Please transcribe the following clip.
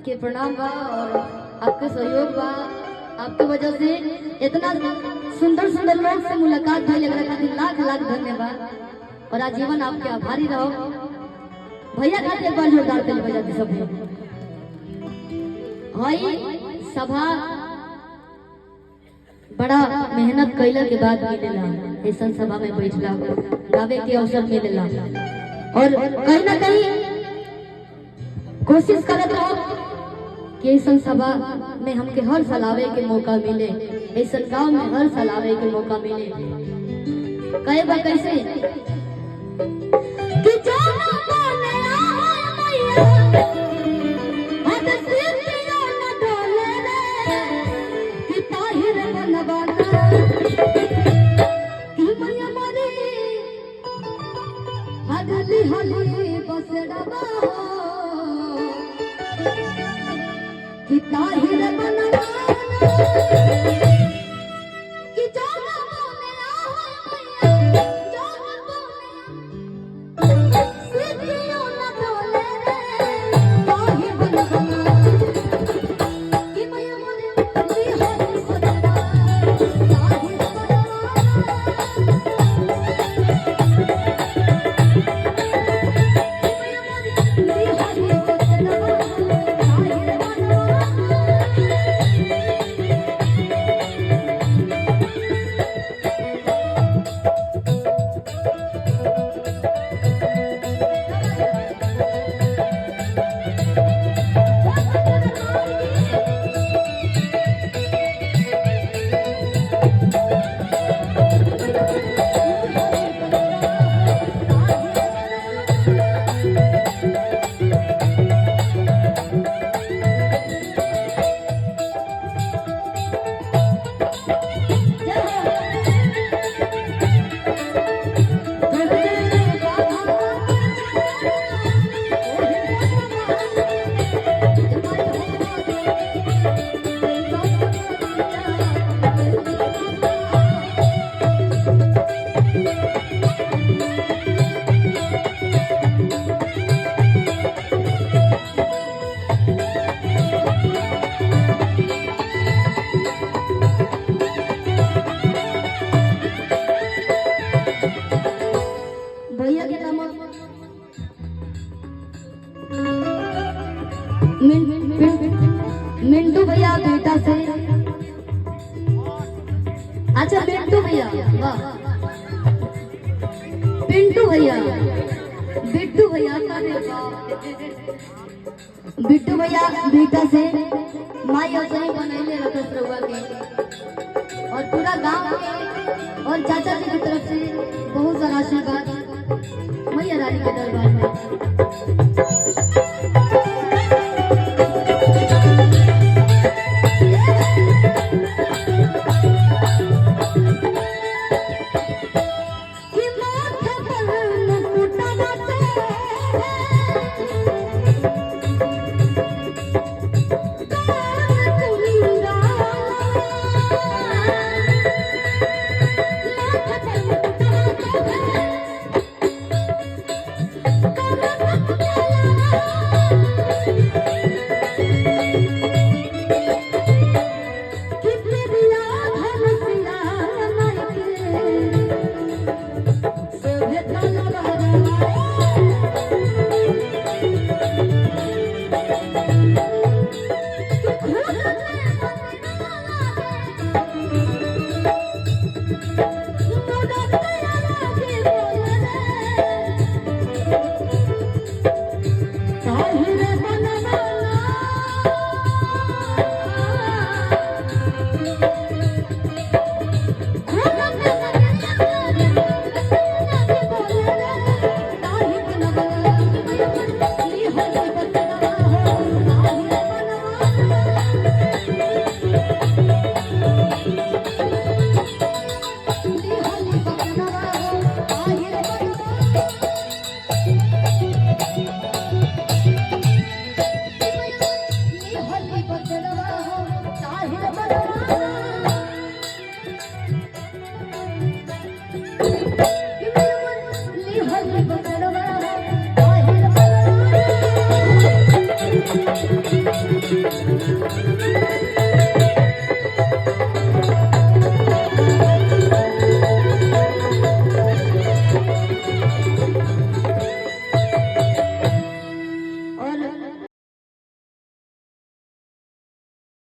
के प्रणाम बा और आपके सहयोग बा। आपकी वजह से इतना सुंदर सुंदर लोग से मुलाकात भइल, एकरा खातिर लाख लाख धन्यवाद और आजीवन आपके आभारी रहो। भैया खातिर एक बार जोरदार ताली बजा दी सब। भाई सभा बड़ा मेहनत कैला के बाद मिलेला, ऐसा सभा में बैठला गावे के अवसर मिलेला और कहीं ना कहीं कोशिश करत रहो कि ऐसा सभा में हमके हर साल आवे के मौका मिले, ऐसा गांव में हर साल आवे के मौका मिले। कहे बा कैसे कि जो ना बोले मैया हद सिर पिया न डोले रे कि ताहिर बनवाना कि मैया मरी हदली हली बसड़वा कि ताहिर बनवाना कि जो ना बोले मैया जो ना बोले सिद्धियों न डोले रे ताहिर बनवाना कि मैया मोरे हरी बदला ताहिर मिंटू भैया बेटा से। अच्छा मिंटू भैया, वाह पिंटू भैया, बिट्टू भैया, बिट्टू भैया बेटा से माई और सही बनैले रखस रहुआ के और पूरा गांव के और चाचा जी की तरफ से बहुत सारा आशीर्वाद मैया रानी के दरबार में।